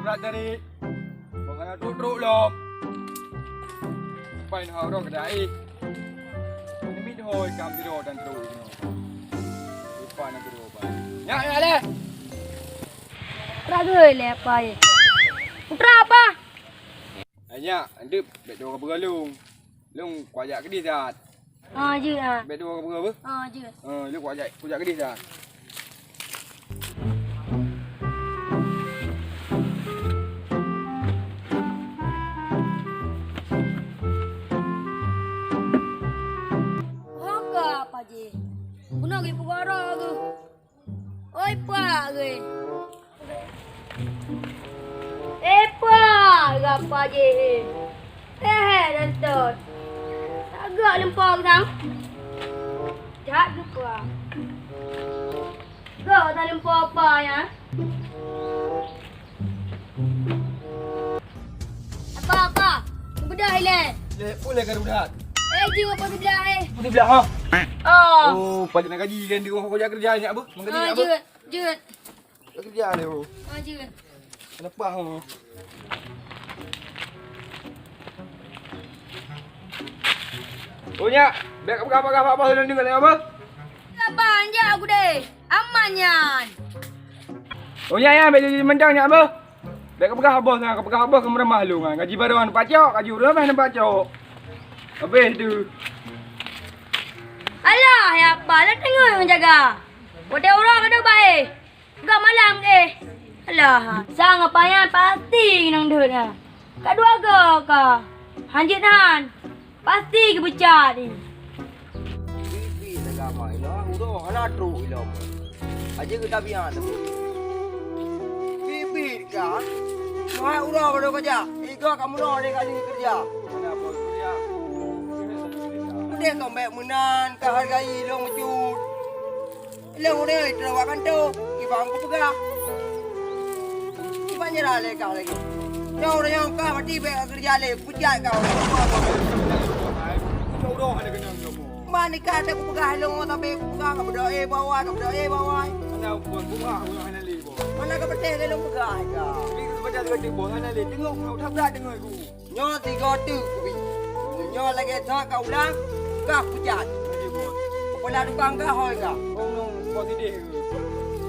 berat tadi. Makanya truk lom. Pain hau rok kedai. Ini mid hoi kam biro dan truk. Lupa nak biro apa. Nyak le. Ragai le apa ye? Putra apa? Nyak, ndip bet dua ke bergalung. Lung kuajak ke dia zat. Je ah. Bet dua ke berapa? Je. Lu kuajak ke dia zat. Guna pergi perkara ke? Oi, pak ke? Pak, apa je? Dantot. Agak lempang sang. Jahat ke pak? Gak tak lempang apa ya? Apa? Bedah ile. Boleh kan budak? Jing apa bedah Putih belah ha. Oh. Balik nak gaji kan dia orang kerja kerja ni apa? Menggaji ni apa? Jut. Kerja dia. Jut. Kenapa ha? Oh nya, beg apa hendak dengar apa? Apa anja aku deh? Amannya. Oh nya beg jadi mendang nya apa? Beg apa sana, apa ke meremah lu kan. Gaji baru an pacok, gaji urang mana pacok. Habis tu. Alah, ya apa? Lah tengok yang jaga. Bodoh orang ada baik. Enggak malam ke? Alah, sang apa yang pasti nang dah dah. Kedua ke? Hanjit han. Pasti ke becat ni. Bibi agama ino, udah anak tru ilmu. Aja kita biar tu. Bibi kan, mau udah baru kerja. Iko kamu no ada kali kerja. Kenapa kerja? Dia kembali menan ke hargai lo mencut. Lo udah terwakan tu, ibang ku pegang. Ibang jalan lagi lagi. Yang orang yang kau mati bekerja lagi, pucat kau. Jodoh ada kena jodoh. Mana kata aku pegang lo tapi aku pegang kau berdoa bawah. Mana buat bunga bunga hana li bo. Mana kau betul lo pegang kau. Ni tu baca dekat bo hana li. Tengok kau tak berat dengar aku. Nyo tiga tu kubi. Nyo lagi tak kau ulang, kau pucat. Kepala tukang kau hoi kau. Kau nung kau sedih.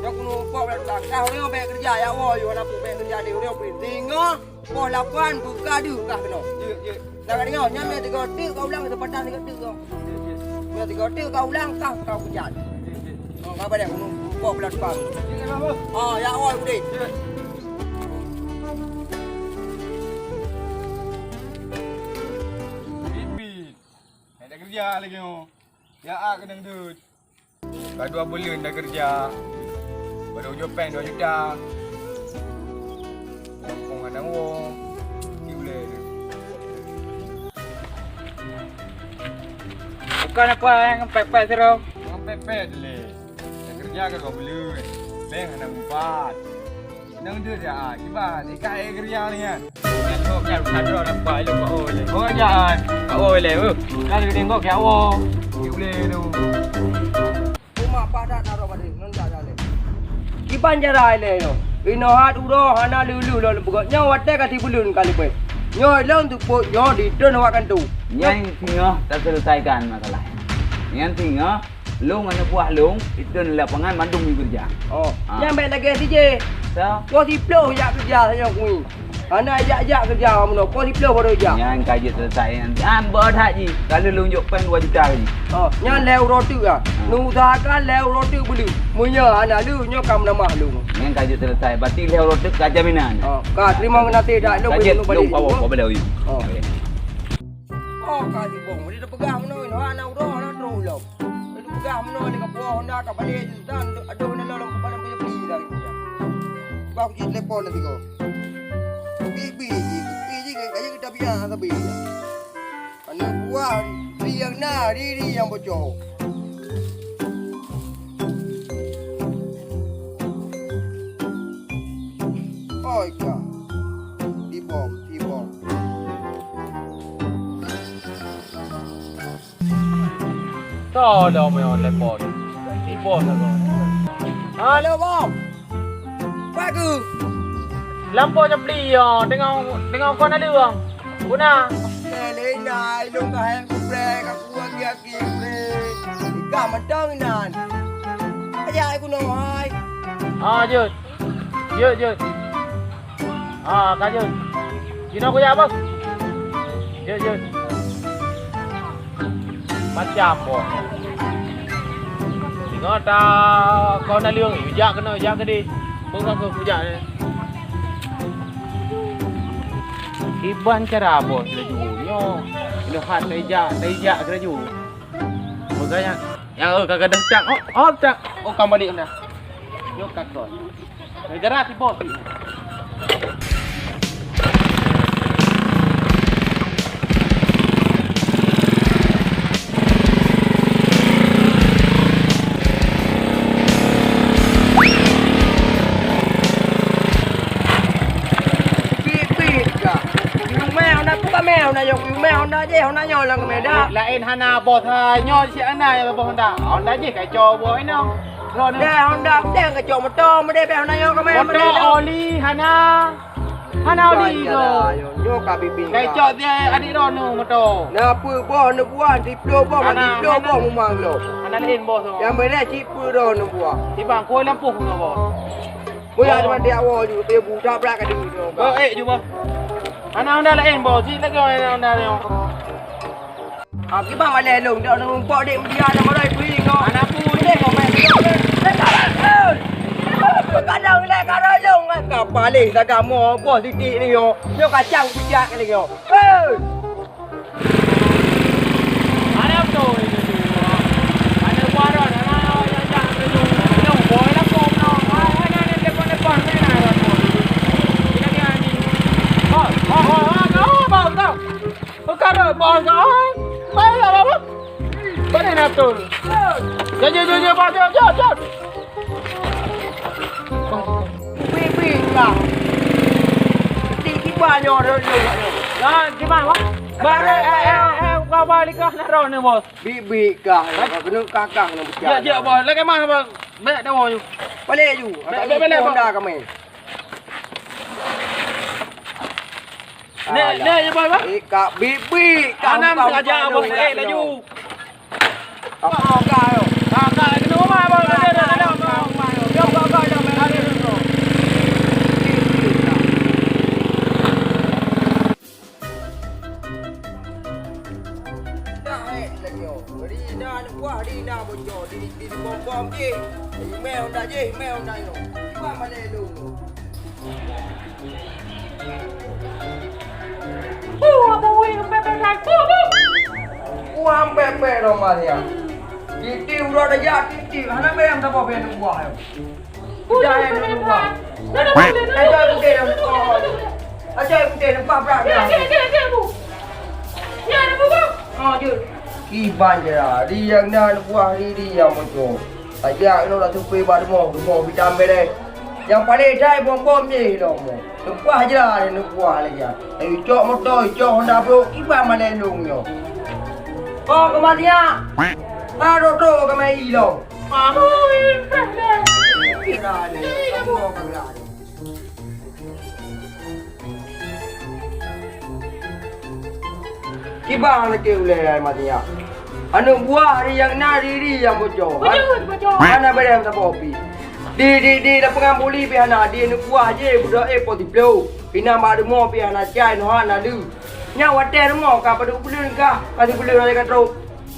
Yang kuno kau kepala tukang kau ni orang kerja ya woi, orang pun kerja dia orang penting. Kau lakukan buka du kau kena. Je. Dah dengar nyampe tiga tu kau ulang tempatan tiga tu kau. Nyampe tiga tu kau ulang kau pucat. Oh, apa dia kuno kau kepala tukang. Je kenapa? Oh, ya woi kudik. Bibi. Ada kerja lagi oh. Ya kena dut. Dah 2 bulan dah kerja. Baru jopen 2 juta. Kampung ada wong. Ni boleh. Bukan apa yang pepek terus. Orang pepet le. Dah kerja ke 2 bulan. Bank ada 4. Nang dia dah kibat ikai kerja ni kan. Tengok kan ada nampak lu kau boleh. Oh jangan. Kau boleh. Kalau tengok kau awak. Ni boleh tu. Rumah pada taruh pada nunda dah. Kiban jarai le yo. Ino hat uro hana lulu lo buka. Nyo watte kati bulun kali pe. Nyo long tu po nyo di don wakan tu. Yang tinggal tak selesaikan masalah. Yang tinggal long anak buah long itu lapangan mandung ni kerja. Oh, yang baik lagi si je. So, Kau di flow ya kerja saja kui. Hana ajak kerja kamu no. Kau di flow baru ajak. yang kaji selesai nanti. Ambil haji. Kalau long jok pen 2 juta lagi. Oh, nyo lew roti ah. Nu usahakan lew roti beli. Munya hana lu nyo kam nama lu. Yang kaji selesai. Berarti leh rotek ke jaminan. Oh, ka terima kena tidak lu Kaji beli long bawa kau beli. Oh. Oh, kali bong. Dia pegang no ino hana uro hana tru lo. Dia pegang no ni kapo hana ka balik dan aduh ni lo kepala punya beli lagi. Bang je telefon nanti kau. Bibi aja kita biar tapi. Anak buah yang diri yang bocor. Oi kah. Dibom. Tahu dah main telepon. Telepon lah kau. Halo bom. Bagus. Lampau je beli tengok kau nak liang. Guna. Lenai lu kahang kuprek aku lagi Ika matang nan. Ayah aku nak hai. Jut. Kak Jut. Gina aku ya, Bos. Jut. Macam boh. Tengok tak kau nak liang, ijak ke dia. Bukan kau ijak ni. Iban cara bos lajunya. Kena hat ijak ke laju. Makanya yang kadang cak. Cak. Kau balik dah. Yo kakak. Gerak si bos. Mèo này dùng mèo nó chứ không nó nhồi lần mày đó Lain hana bos nyo si ana ya bos Honda. Honda je kai cho boy no. Đây Honda cũng đang cái chỗ một tô mà đây bèo nó nhồi cái mèo mà đây Motor oli hana oli go. Nhồi cả bibi. Kai cho dia adik ro no motor. Nah pu bo no buah diplo bo mà diplo bo memang lo. Ana lain bos. Yang beda cipu do no buah. Di bang koi lampuh no bos. Buah cuma dia awal juga dia budak belak ke dia. Cuba. Ana Honda lain bos. Si lagi Honda ni. Cái bà mà lè lủng đó nó bỏ điện đi ra nó đây quý nó Ana pu ni để của mẹ cái đầu này cái đó lủng cả bà lì ra cả mò bỏ đi đi đi yo yo cả chăng bị chạc cái này yo Ana betul ni. Ana waran ana yang no boy la pom no. Ana ni depan ni na ro. Kita ni ani. Bau tau. Bukan bau kau. Apa? Mana nak tu? Jom, bos, jom. Pi lah đi cái bà nhỏ rồi Gimana? Kau balik kah nak ron ni bos? bị cả cái nước căng nó bị Ya bos, lagi mana bos? Balik dah bos. balik ju balik Honda kami Ni je bos. Ika bibi Anam saja bos laju. Apa kau? Kak kena rumah bos. Ada. Jom kau jom ada. Đi nào một chỗ đi bom gì mèo này rồi qua mà lên luôn bè rồi mà thì đi tiêu rồi đã ra tiêu hắn bè em ta bỏ về nước ngoài rồi ra em nước ngoài anh chơi cũng tiền đâu anh chơi cũng tiền nó bạc ra chứ khi ban giờ đi yang na buah đi yang macam aja nó là thực phi ba demo vitamin đây yang pada trai bom je lo mo buah aja ni buah lagi ai cok motor cok Honda Pro iba mana long yo ke matia ro ke mai lo kira ni mo kira Kibang nak kêu le matia anu buah hari yang nari yang bocor. Mana berem tak kopi. Di dah pengambuli pi ana di anu buah je budak poti blow. Pina madu mo pi ana cai no ana lu. Nya wate mo ka padu bulun ka. Kasi bulun ada ka tro.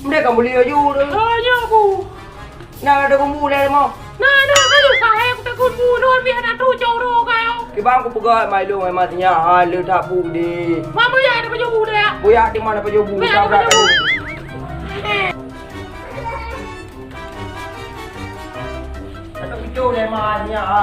Mereka buli ayu tu. Ya bu. Nah ada kumbu le mo. Nah ka lu ka hai aku takut mu non bi ana tu joro kau. Kibang ku pegat mai lu mai matinya ha le tak bu di. Mama ya ada baju bu dia. Buya di mana baju bu tak berat. Atau video le matinya ha.